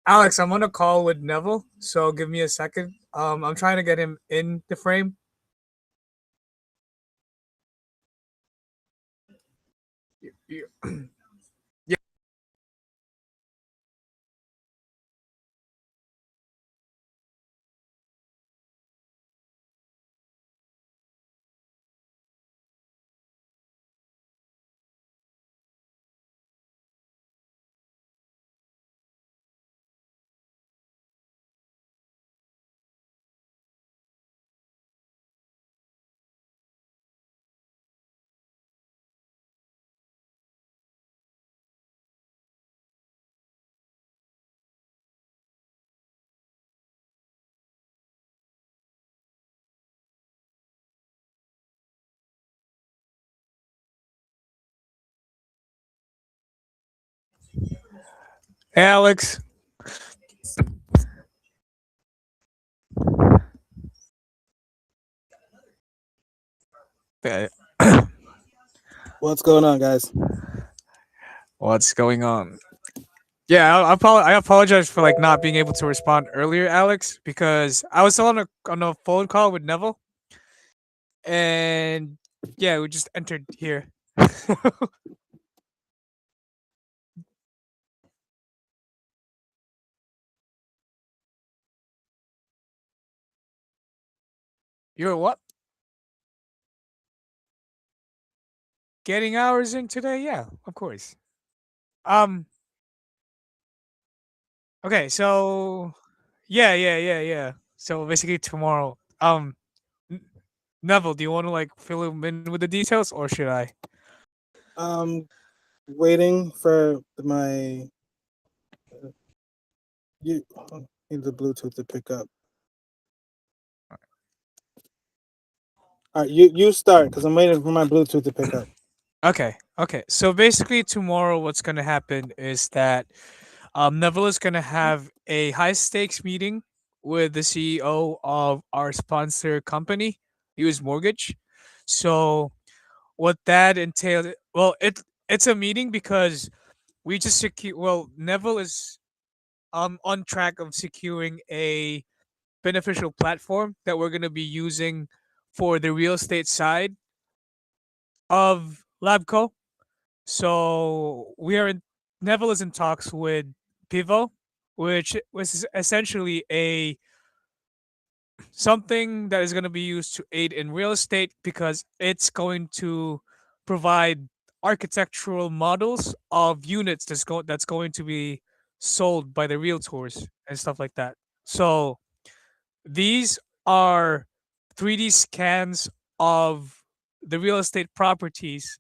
Alex, I'm on a call with Neville, so give me a second. I'm trying to get him in the frame. Yeah. Hey, Alex. Uh, What's going on, guys? What's going on? Yeah, I apologize for like not being able to respond earlier, Alex, because I was still on a phone call with Neville, and yeah, we just entered here. You're what? Getting hours in today? Yeah, of course. Um. Okay, so yeah. So basically tomorrow. N- Neville, do you want to like fill him in with the details, or should I? Um, Waiting for my you need the Bluetooth to pick up. All right, you start because I'm waiting for my Bluetooth to pick up. Okay. So basically, tomorrow, what's gonna happen is that Neville is gonna have a high stakes meeting with the CEO of our sponsor company, US Mortgage. So what that entailed, well, it's a meeting because we just secure. Well, Neville is on track of securing a beneficial platform that we're gonna be using for the real estate side of Labco. So we are in Neville is in talks with Pivo, which was essentially a something that is going to be used to aid in real estate because it's going to provide architectural models of units that's going to be sold by the realtors and stuff like that. So these are 3D scans of the real estate properties.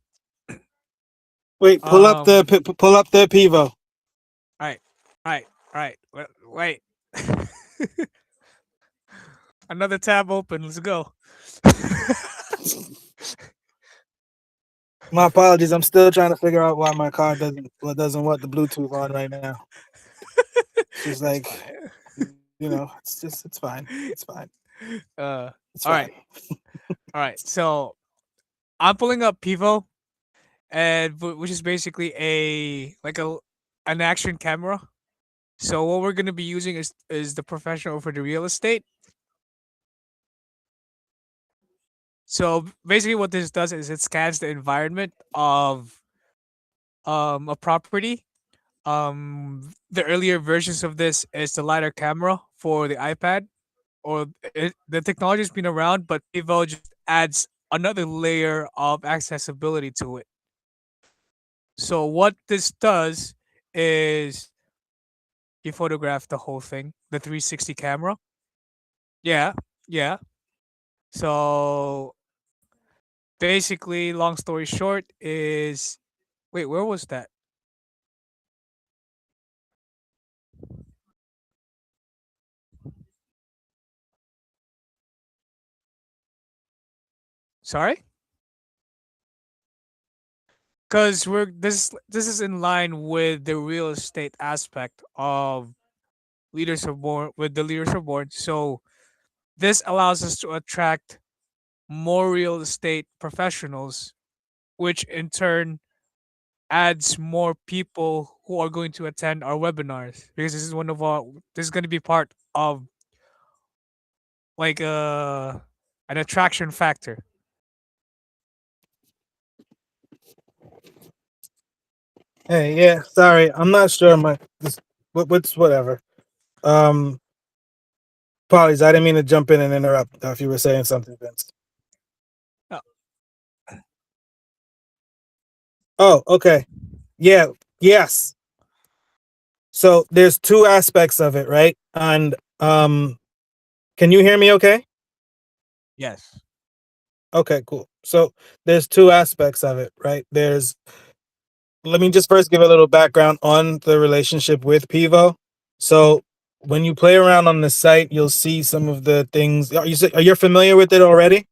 Wait, Um, pull up the Pivo. Right, right. Wait. Another tab open. Let's go. My apologies. I'm still trying to figure out why my car doesn't want the Bluetooth on right now. It's just It's like fine. it's fine. It's fine. Uh, It's all right, fine. all right. So I'm pulling up Pivo, and which is basically an action camera. So what we're gonna be using is the professional for the real estate. So basically, what this does is it scans the environment of a property. The earlier versions of this is the LiDAR camera for the iPad, or the technology has been around, but Pivo just adds another layer of accessibility to it. So what this does is you photograph the whole thing, the 360 camera. Yeah, yeah. So basically, long story short, is wait, where was that? Sorry, because we're this is in line with the real estate aspect of leaders are born with the leaders are born. So this allows us to attract more real estate professionals, which in turn adds more people who are going to attend our webinars, because this is one of our this is going to be part of like an attraction factor. Hey, yeah, sorry, I'm not sure my this what's whatever. Um, Apologies, I didn't mean to jump in and interrupt. If you were saying something, Vince. Uh, Oh, okay. Yeah, yes. So there's two aspects of it, right? And can you hear me? Okay. yes. Okay, cool. So there's two aspects of it, right? There's let me just first give a little background on the relationship with Pivo. So when you play around on the site, you'll see some of the things. Are you familiar with it already?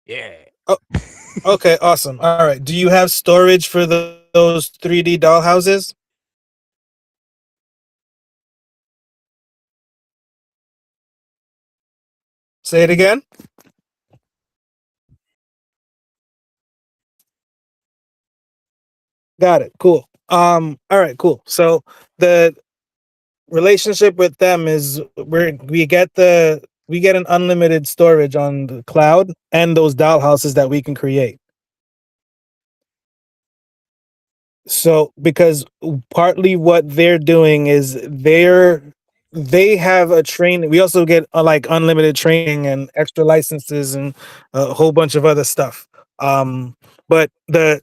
Yeah. Oh, okay, awesome. All right. Do you have storage for those 3D doll houses? Say it again. Got it. Cool. All right, cool. So the relationship with them is we get an unlimited storage on the cloud and those doll houses that we can create. So because partly what they're doing is they have a training. We also get like unlimited training and extra licenses and a whole bunch of other stuff. But the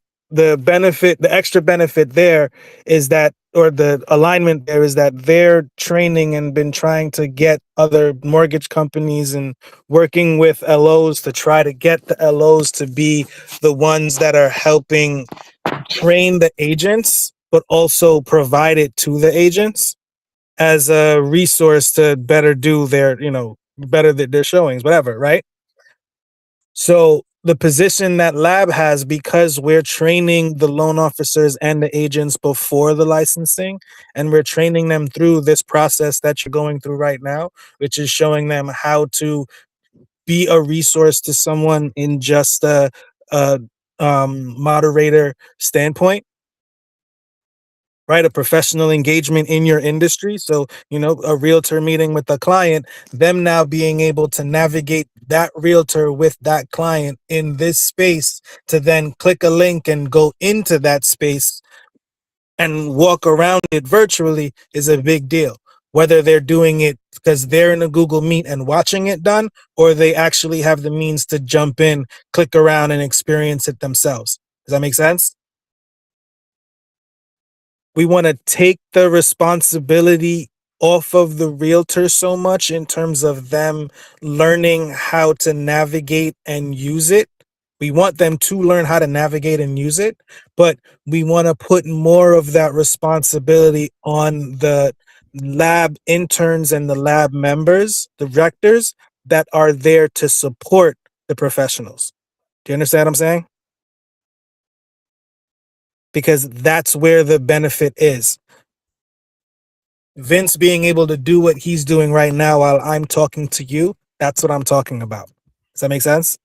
extra benefit there is that, or the alignment there is that they're training and been trying to get other mortgage companies and working with LOs to try to get the LOs to be the ones that are helping train the agents, but also provide it to the agents as a resource to better do their, better their showings, whatever, right? So the position that lab has, because we're training the loan officers and the agents before the licensing, and we're training them through this process that you're going through right now, which is showing them how to be a resource to someone in just a moderator standpoint, right? A professional engagement in your industry. So, a realtor meeting with a client, them now being able to navigate that realtor with that client in this space to then click a link and go into that space and walk around it virtually is a big deal. Whether they're doing it because they're in a Google Meet and watching it done, or they actually have the means to jump in, click around, and experience it themselves. Does that make sense? We want to take the responsibility off of the realtor so much in terms of them learning how to navigate and use it. We want them to learn how to navigate and use it, but we want to put more of that responsibility on the lab interns and the lab members, directors that are there to support the professionals. Do you understand what I'm saying? Because that's where the benefit is. Vince being able to do what he's doing right now while I'm talking to you, that's what I'm talking about. Does that make sense?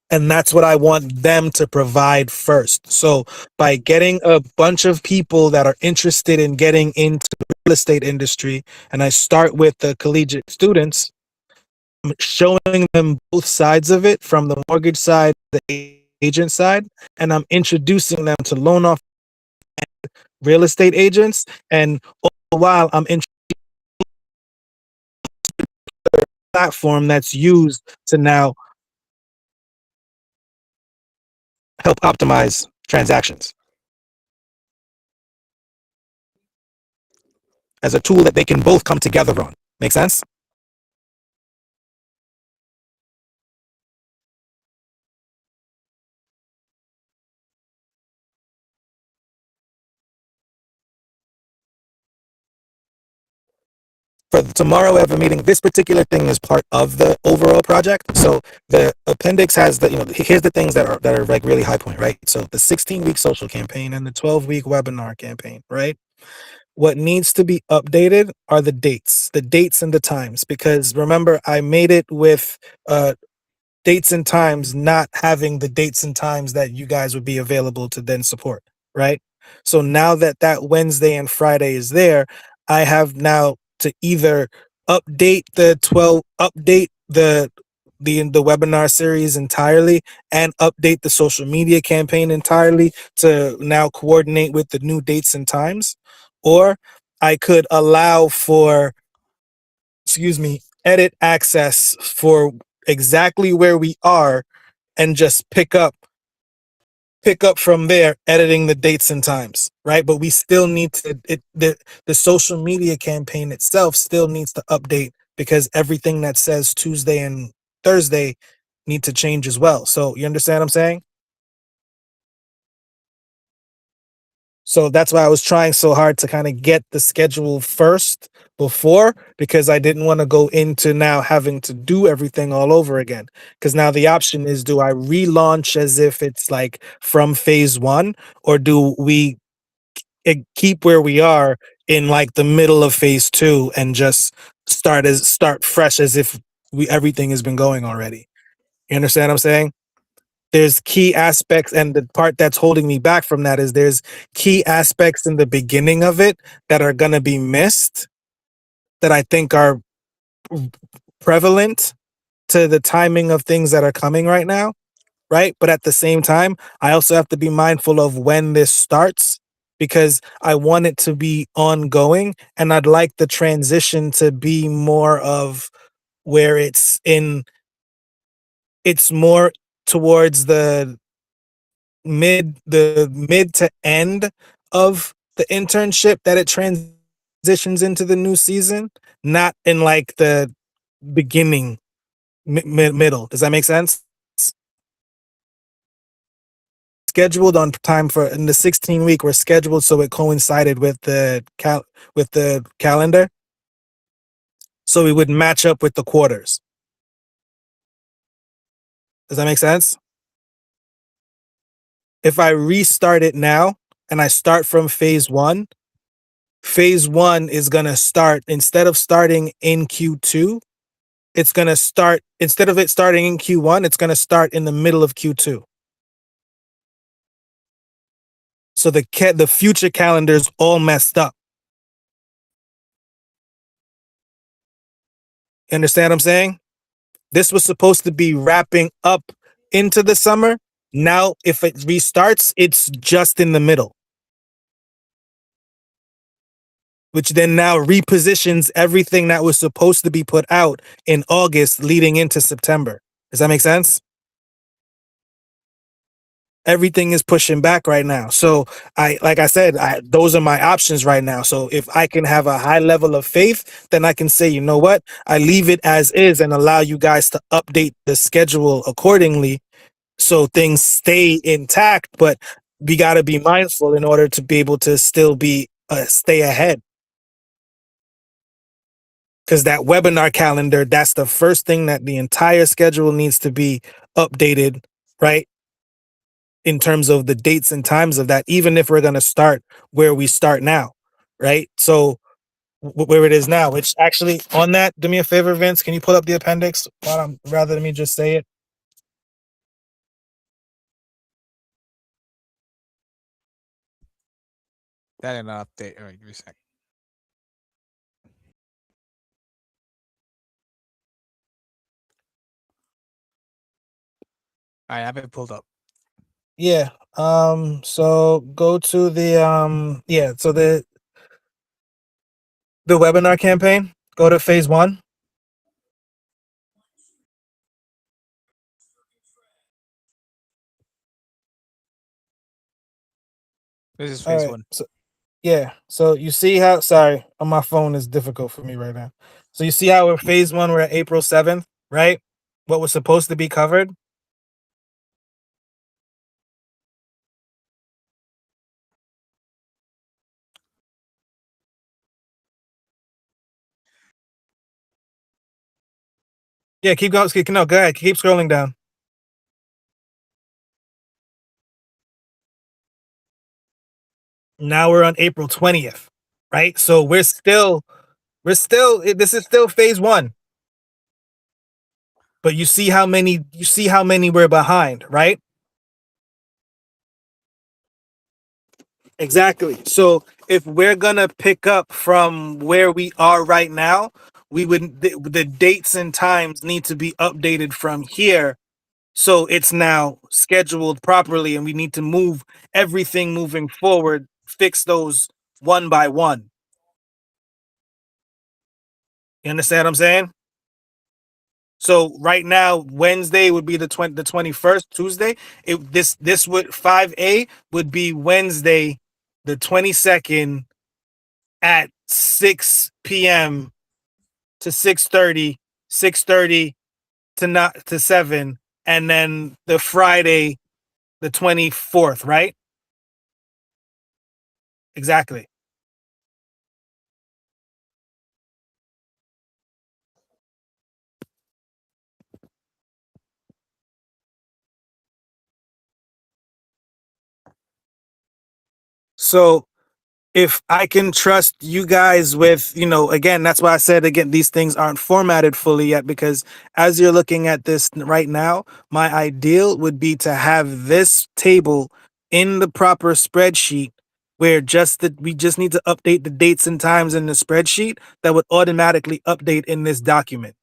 And that's what I want them to provide first. So by getting a bunch of people that are interested in getting into the real estate industry, and I start with the collegiate students, I'm showing them both sides of it, from the mortgage side, the agent side, and I'm introducing them to loan off real estate agents. And all the while I'm in platform that's used to now help optimize transactions as a tool that they can both come together on. Make sense? For the tomorrow ever meeting, this particular thing is part of the overall project. So the appendix has here's the things that are like really high point, right? So the 16-week social campaign and the 12-week webinar campaign, right? What needs to be updated are the dates and the times, because remember, I made it with dates and times, not having the dates and times that you guys would be available to then support, right? So now that that Wednesday and Friday is there, I have now to either update the webinar series entirely and update the social media campaign entirely to now coordinate with the new dates and times, or I could allow for, excuse me, edit access for exactly where we are and just pick up from there, editing the dates and times, right? But we still need to the social media campaign itself still needs to update, because everything that says Tuesday and Thursday need to change as well. So you understand what I'm saying? So that's why I was trying so hard to kind of get the schedule first before, because I didn't want to go into now having to do everything all over again. Because now the option is, do I relaunch as if it's like from phase one, or do we keep where we are in like the middle of phase two and just start fresh as if we everything has been going already? You understand what I'm saying? There's key aspects, and the part that's holding me back from that is there's key aspects in the beginning of it that are going to be missed, that I think are prevalent to the timing of things that are coming right now, right? But at the same time, I also have to be mindful of when this starts, because I want it to be ongoing, and I'd like the transition to be more of where it's more towards the mid to end of the internship that it transitions into the new season, not in like the beginning, middle. Does that make sense? Scheduled on time for in the 16 week, we're scheduled so it coincided with the calendar, so we would match up with the quarters. Does that make sense? If I restart it now and I start from phase one is going to start, instead of starting in Q2, it's going to start, instead of it starting in Q1, it's going to start in the middle of Q2. So the future calendar's all messed up. You understand what I'm saying? This was supposed to be wrapping up into the summer. Now, if it restarts, it's just in the middle, which then now repositions everything that was supposed to be put out in August leading into September. Does that make sense? Everything is pushing back right now. So like I said, those are my options right now. So if I can have a high level of faith, then I can say, you know what, I leave it as is and allow you guys to update the schedule accordingly, so things stay intact. But we got to be mindful in order to be able to still be stay ahead, because that webinar calendar, that's the first thing that the entire schedule needs to be updated, right? In terms of the dates and times of that, even if we're going to start where we start now, right? So where it is now, which actually on that, do me a favor, Vince, can you pull up the appendix rather than me just say it? That didn't update. All right, give me a sec. I have it pulled up. Yeah. So go to so the webinar campaign, go to phase one. This is All phase right. one. So yeah. So you see how, sorry, on my phone is difficult for me right now. So you see how we're phase one, we're at April 7th, right? What was supposed to be covered? Yeah, keep going. No, go ahead. Keep scrolling down. Now we're on April 20th. right? So this is still phase one. But you see how many we're behind, right? Exactly. So if we're gonna pick up from where we are right now, the dates and times need to be updated from here, so it's now scheduled properly, and we need to move everything moving forward, fix those one by one. You understand what I'm saying? So right now, Wednesday would be the 21st, Tuesday. This would 5A would be Wednesday, the 22nd at 6 p.m. to 6:30, 6:30 to not to 7, and then the Friday, the 24th, right? Exactly. So if I can trust you guys with, again, that's why I said again, these things aren't formatted fully yet, because as you're looking at this right now, my ideal would be to have this table in the proper spreadsheet where we just need to update the dates and times in the spreadsheet that would automatically update in this document.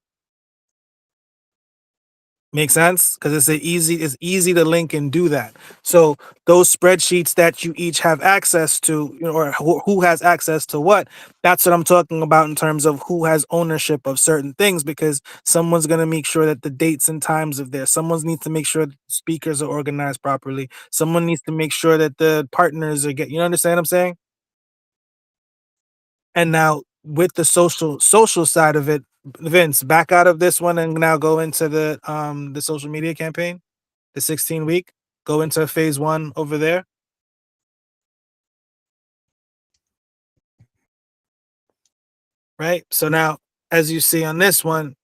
Make sense? Because it's easy to link and do that. So those spreadsheets that you each have access to, or who has access to what, that's what I'm talking about in terms of who has ownership of certain things, because someone's gonna make sure that the dates and times of there. Someone needs to make sure that the speakers are organized properly. Someone needs to make sure that the partners are you understand what I'm saying? And now with the social side of it, Vince, back out of this one and now go into the social media campaign, the 16 week. Go into phase one over there. Right. So now, as you see on this one,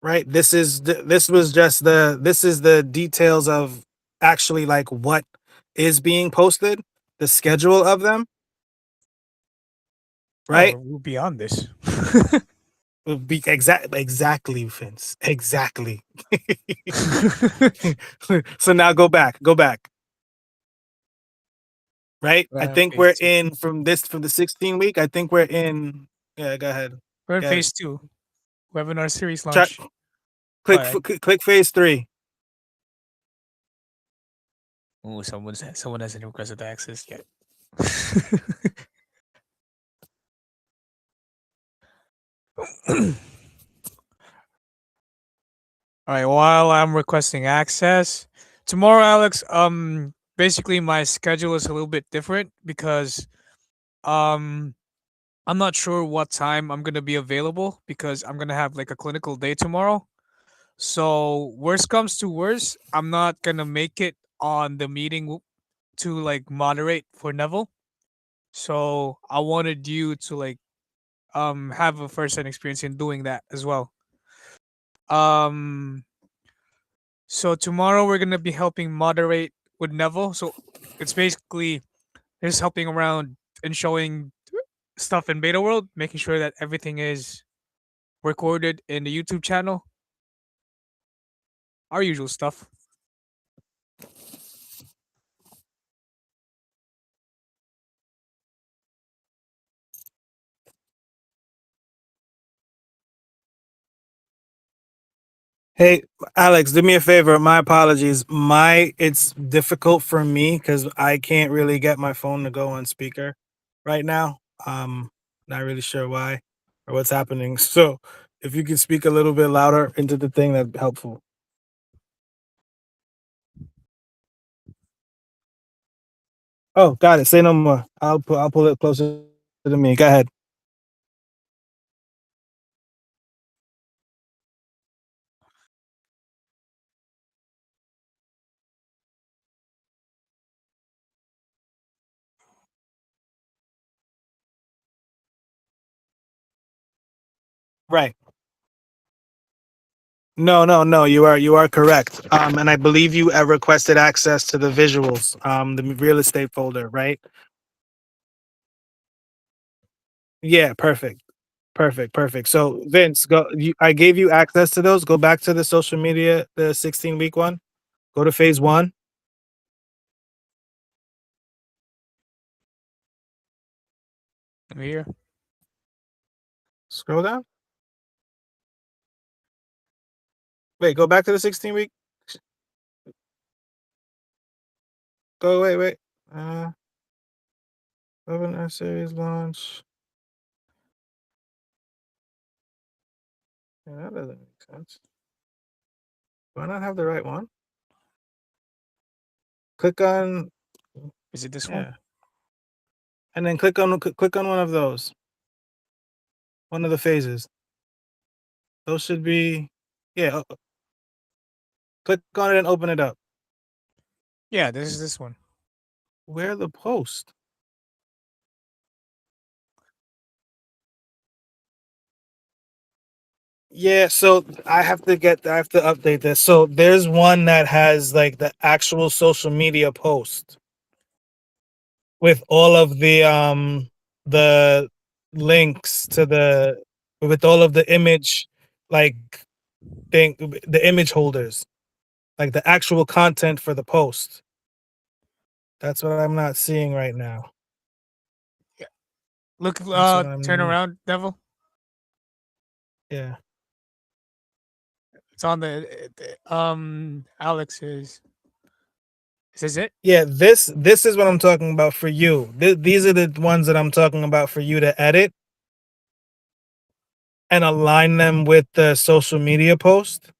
right, this is the details of actually like what is being posted, the schedule of them, Oh, right? we're beyond this. Exactly, Vince. Exactly. So now go back. Right? I think Phase we're two. in from the 16 week. I think we're in. Yeah, go ahead. We're in Go ahead. phase two. Webinar series Try, launch. All right. click phase three. Oh, someone hasn't requested access yet. All right, while I'm requesting access tomorrow, Alex, basically my schedule is a little bit different because um I'm not sure what time I'm gonna be available because I'm gonna have like a clinical day tomorrow. So worst comes to worst, I'm not gonna make it on the meeting to like moderate for Neville. So I wanted you to like have a first hand experience in doing that as well. Um So tomorrow we're gonna be helping moderate with Neville. So it's basically just helping around and showing stuff in beta world, making sure that everything is recorded in the YouTube channel. Our usual stuff. Hey, Alex, do me a favor. My apologies. It's difficult for me because I can't really get my phone to go on speaker right now. Not really sure why or what's happening. So if you could speak a little bit louder into the thing, that'd be helpful. Oh, got it. Say no more. I'll pull it closer to me. Go ahead. Right. No, no, no. You are correct. And I believe you requested access to the visuals, the real estate folder, right? Yeah, perfect. Perfect, perfect. So Vince, I gave you access to those. Go back to the social media, the 16-week one. Go to phase one. Over here. Scroll down. Wait, go back to the 16-week. Go, wait. Uh, webinar series launch. Yeah, that doesn't make sense. Do I not have the right one? Click on, Is it this one? yeah, and then click on one of those. One of the phases. Those should be, yeah. Click on it and open it up. Yeah, this is this one. Where the post? Yeah, so I have to update this. So there's one that has like the actual social media post with all of the links to the with all of the image like thing the image holders, like the actual content for the post. That's what I'm not seeing right now. Look, That's what turn I'm around, Devil. yeah. It's on Alex is this it? Yeah, this is what I'm talking about for you. These are the ones that I'm talking about for you to edit and align them with the social media post.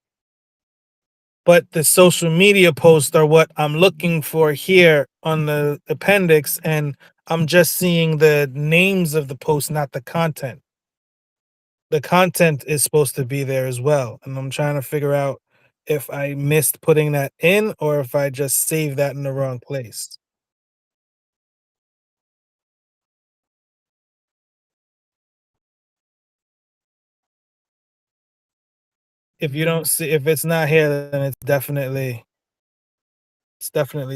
But the social media posts are what I'm looking for here on the appendix, and I'm just seeing the names of the posts, not the content. The content is supposed to be there as well, and I'm trying to figure out if I missed putting that in or if I just saved that in the wrong place. If you don't see, if it's not here, then it's definitely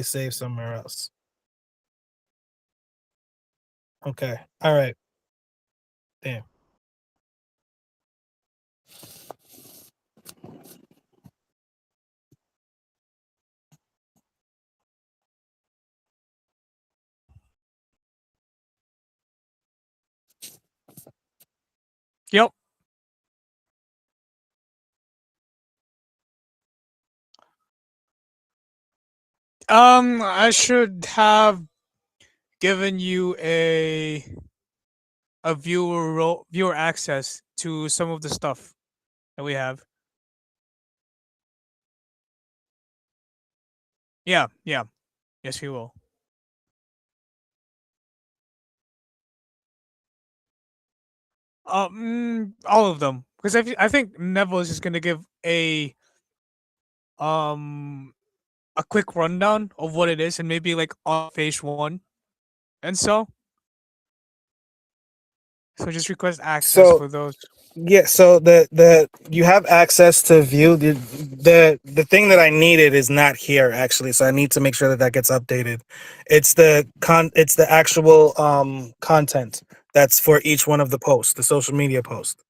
saved somewhere else. Okay. All right. Damn. Yep. I should have given you a viewer access to some of the stuff that we have. Yeah, yeah. Yes, we will. All of them, because I think Neville is just gonna give um a quick rundown of what it is, and maybe like on phase one, and so just request access So for those. yeah, so the you have access to view the thing that I needed is not here actually, so I need to make sure that that gets updated. It's the actual content that's for each one of the posts, the social media post.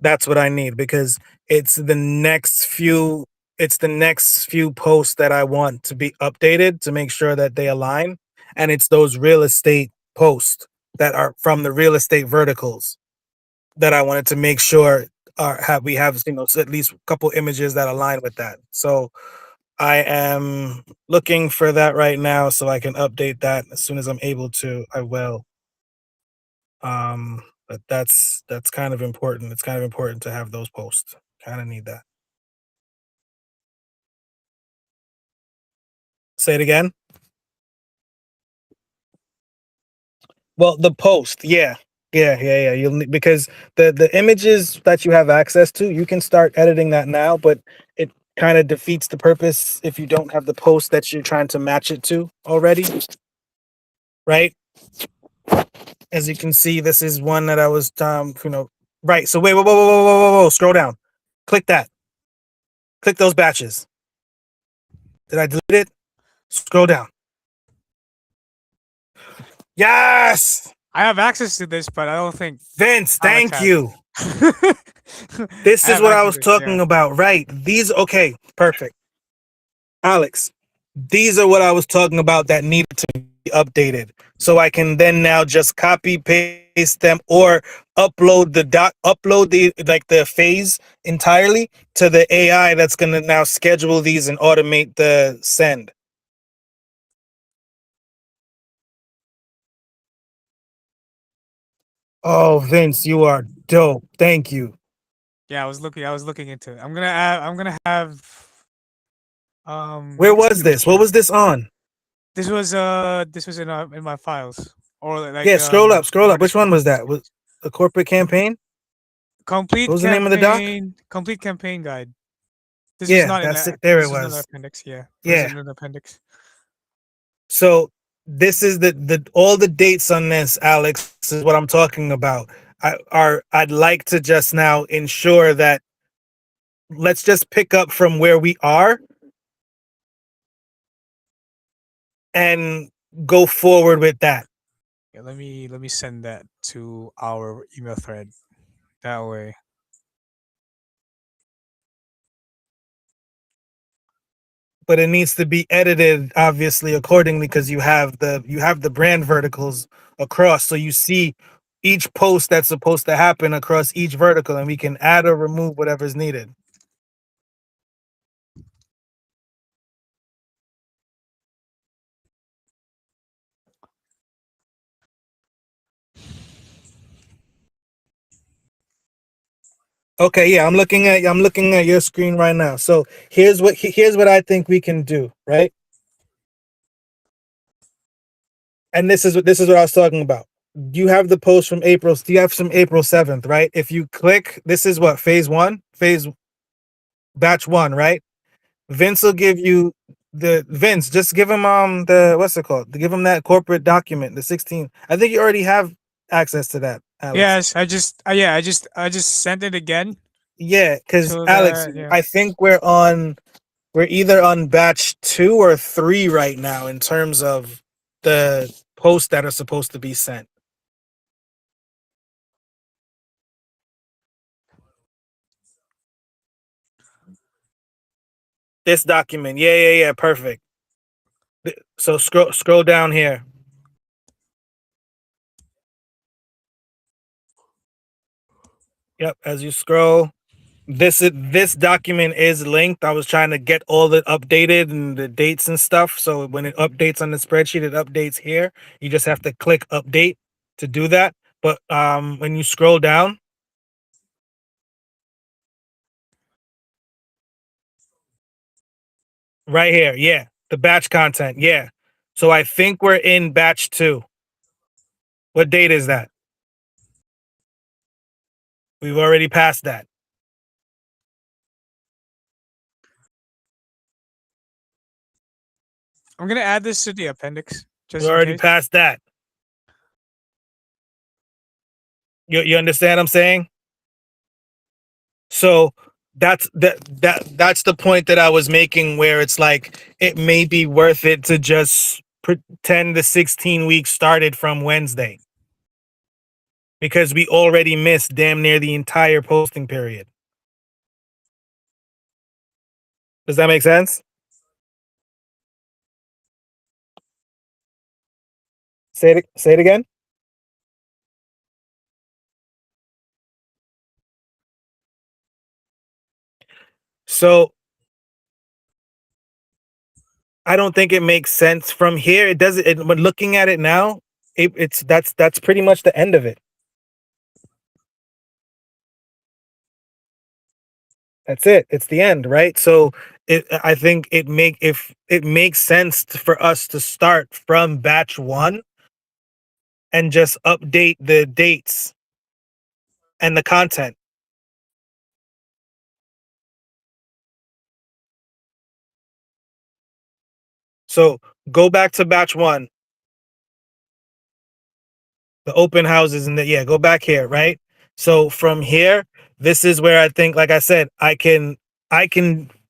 That's what I need because it's the next few it's the next few posts that I want to be updated to make sure that they align, and it's those real estate posts that are from the real estate verticals that I wanted to make sure we have at least a couple images that align with that. So I am looking for that right now so I can update that as soon as I'm able to. I will. But that's kind of important. It's kind of important to have those posts. Kind of need that. Say it again. Well, the post, yeah. Yeah. You'll need because the images that you have access to, you can start editing that now, but it kind of defeats the purpose if you don't have the post that you're trying to match it to already, right? As you can see, this is one that I was right. So wait, whoa, scroll down. Click that. Click those batches. Did I delete it? Scroll down. Yes, I have access to this, but I don't think Vince. Alex Thank has. you. This I is have what I access was to this, talking yeah. about. Right. These. Okay. Perfect. Alex, these are what I was talking about that needed to be updated. So I can then now just copy paste them or upload the like the phase entirely to the AI that's gonna now schedule these and automate the send. Oh, Vince, you are dope. Thank you. Yeah, I was looking into it. I'm gonna have Where send was it to this? What you. was this on? This was in my files, or like Yeah, scroll up, scroll in my up. Which one was that? Was descriptions. the corporate campaign? What was the name of the doc? Complete campaign guide. This was Yeah, not in that's it. the There it this was not an was. appendix, yeah. It was Yeah. in an appendix. So this is the all the dates on this, Alex, is what I'm talking about. I'd like to just now ensure that let's just pick up from where we are and go forward with that. Yeah, let me send that to our email thread. That way. But it needs to be edited obviously accordingly because you have the brand verticals across. So you see each post that's supposed to happen across each vertical and we can add or remove whatever's needed. Okay, yeah, I'm looking at your screen right now. So here's what I think we can do, right? And this is what I was talking about. You have the post from April. Do you have some April 7th, right? If you click, this is what phase batch one, right? Vince will give you the Vince. Just give him the what's it called? Give him that corporate document, the 16. I think you already have access to that, Alex. Yes, I just sent it again Yeah, because so Alex, that yeah. I think we're either on batch 2 or 3 right now in terms of the posts that are supposed to be sent. This document. Yeah. Perfect. So scroll down here. Yep, as you scroll, this document is linked. I was trying to get all the updated and the dates and stuff. So when it updates on the spreadsheet, it updates here. You just have to click update to do that. But when you scroll down, right here, yeah, the batch content, yeah. So I think we're in batch 2. What date is that? We've already passed that. I'm gonna add this to the appendix We just in already case. passed that. You understand what I'm saying? So that's the point that I was making where it's like it may be worth it to just pretend the 16 weeks started from Wednesday because we already missed damn near the entire posting period. Does that make sense? Say it again. So I don't think it makes sense from here. It doesn't. But looking at it now, it's that's pretty much the end of it. That's it. It's the end, right? So I think if it makes sense for us to start from batch 1 and just update the dates and the content. So go back to batch 1, the open houses and go back here, right? So from here, this is where I think, like I said, I can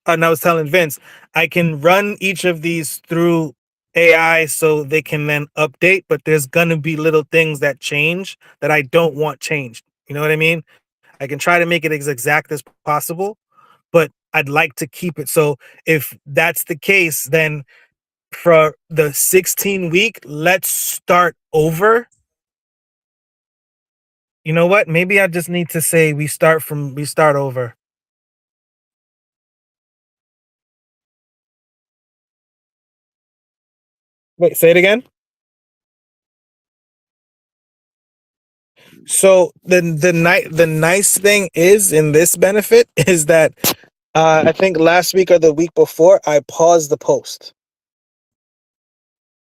and I was telling Vince, I can run each of these through AI so they can then update, but there's gonna be little things that change that I don't want changed. You know what I mean? I can try to make it as exact as possible, but I'd like to keep it. So if that's the case, then for the 16 week, let's start over. You know what? Maybe I just need to say we start over. Wait, say it again. So the nice thing is in this benefit is that I think last week or the week before I paused the post.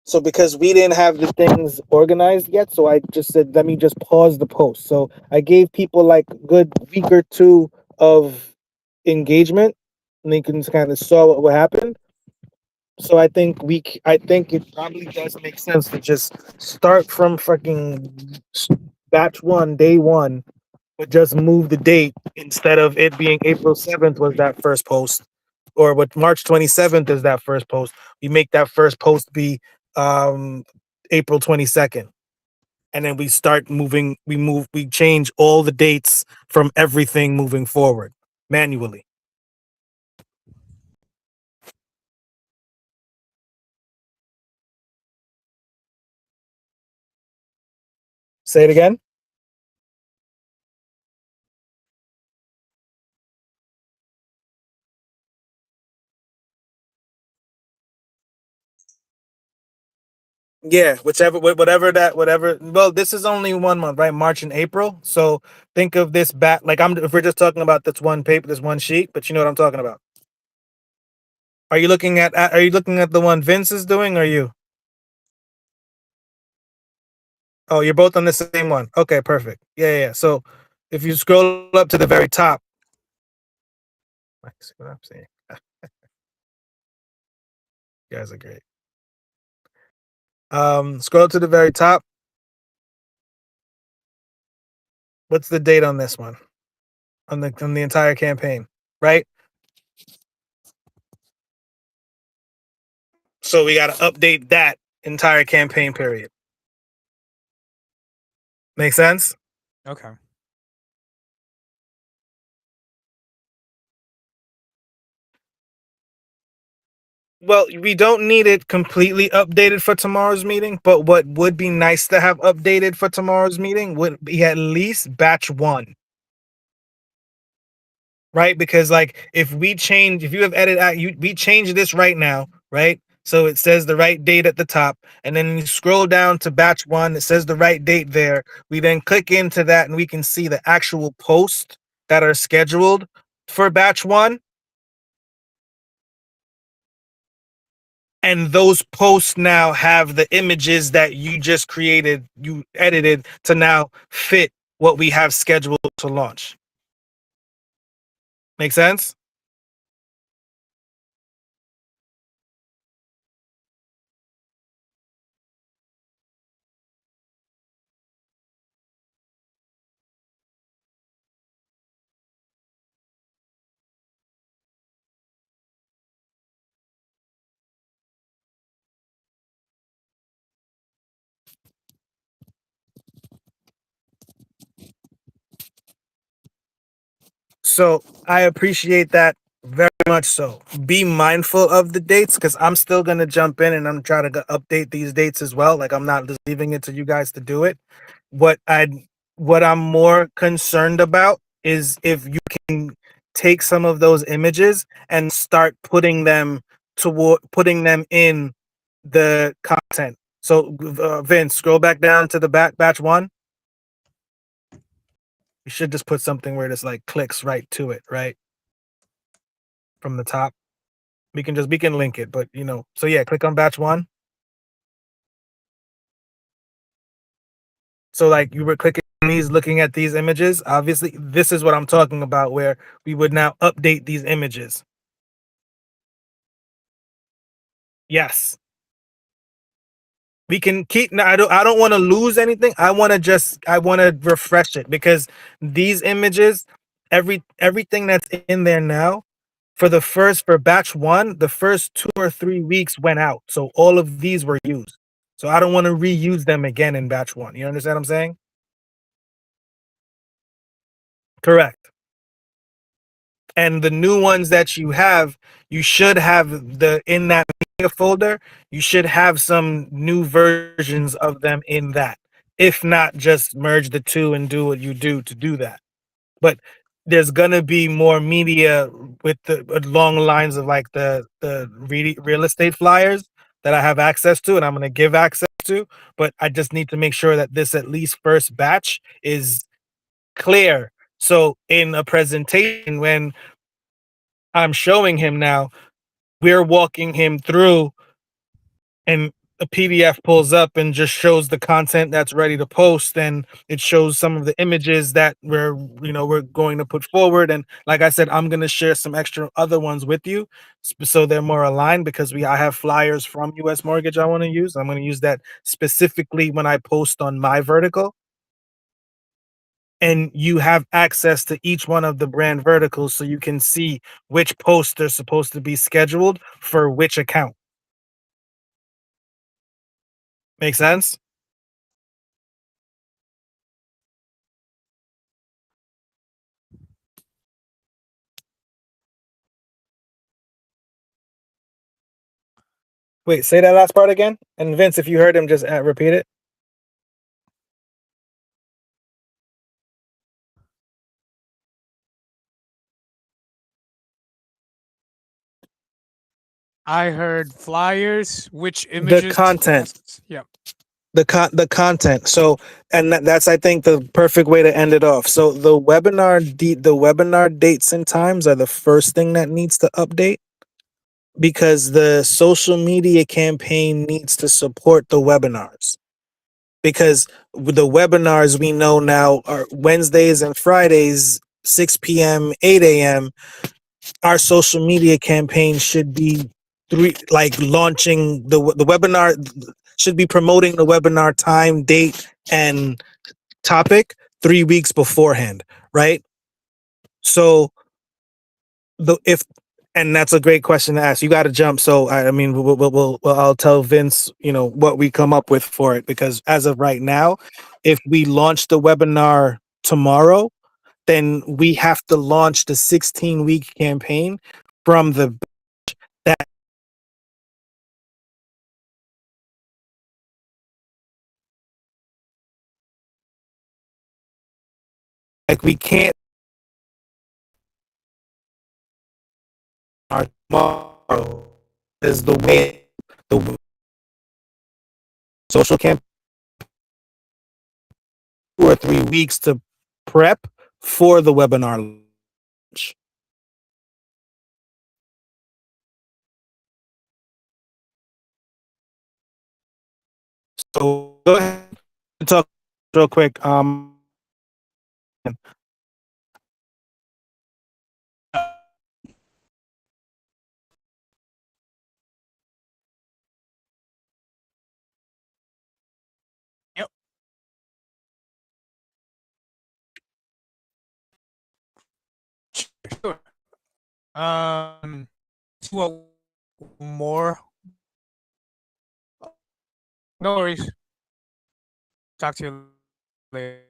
So because we didn't have the things organized yet, so I just said let me just pause the post. So I gave people like a good week or two of engagement, and they can kind of saw what happened. So I think it probably does make sense to just start from fucking batch one, day one, but just move the date instead of it being April 7th was that first post, or what March 27th is that first post. We make that first post be um April 22nd. And then we start moving, we change all the dates from everything moving forward manually. Say it again. Yeah, whatever. Well, this is only 1 month, right? March and April. So think of this back like I'm. If we're just talking about this one paper, this one sheet, but you know what I'm talking about. Are you looking at? Are you looking at the one Vince is doing? Or you? Oh, you're both on the same one. Okay, perfect. Yeah. So if you scroll up to the very top, see what I'm saying. You guys are great. Scroll to the very top. What's the date on this one? On the entire campaign, right? So we got to update that entire campaign period. Make sense? Okay. Well, we don't need it completely updated for tomorrow's meeting, but what would be nice to have updated for tomorrow's meeting would be at least batch one, right? Because like if you have edited out, we change this right now, right? So it says the right date at the top, and then you scroll down to batch one, it says the right date there. We then click into that, and we can see the actual posts that are scheduled for batch one. And those posts now have the images that you just created, you edited to now fit what we have scheduled to launch. Make sense? So I appreciate that very much. So be mindful of the dates because I'm still gonna jump in and I'm trying to update these dates as well. Like I'm not just leaving it to you guys to do it. What I what I'm more concerned about is if you can take some of those images and start putting them in the content. So Vince, scroll back down to the batch one. You should just put something where it's like clicks right to it, right from the top. We can link it, but so yeah, click on batch one. So like you were clicking on these, looking at these images. Obviously, this is what I'm talking about, where we would now update these images. Yes, we can keep. No, I don't want to lose anything. I want to refresh it because these images, everything that's in there now for batch one, the first 2 or 3 weeks went out. So all of these were used. So I don't want to reuse them again in batch one. You understand what I'm saying? Correct. And the new ones that you have, you should have the in that media folder, you should have some new versions of them in that. If not, just merge the two and do what you do to do that. But there's gonna be more media with the along lines of like the real estate flyers that I have access to and I'm gonna give access to. But I just need to make sure that this at least first batch is clear. So in a presentation, when I'm showing him now, we're walking him through and a PDF pulls up and just shows the content that's ready to post, and it shows some of the images that we're going to put forward. And like I said, I'm going to share some extra other ones with you so they're more aligned, because I have flyers from US Mortgage I want to use. I'm going to use that specifically when I post on my vertical, and you have access to each one of the brand verticals so you can see which posts are supposed to be scheduled for which account. Make sense? Wait, say that last part again. And Vince, if you heard him, just repeat it. I heard flyers, which The images. content, Yeah. the content. So, and that's I think the perfect way to end it off. So the webinar dates and times are the first thing that needs to update, because the social media campaign needs to support the webinars. Because with the webinars we know now are Wednesdays and Fridays, 6 p.m., 8 a.m. Our social media campaign should be launching the webinar, should be promoting the webinar time, date, and topic 3 weeks beforehand, right? So the if and that's a great question to ask. You got to jump. So I mean, I'll tell Vince, what we come up with for it, because as of right now, if we launch the webinar tomorrow, then we have to launch the 16-week campaign from the that like we can't start tomorrow is the way the social camp 2 or 3 weeks to prep for the webinar launch. So go ahead and talk real quick. Yep. Sure. What more? No worries. Talk to you later.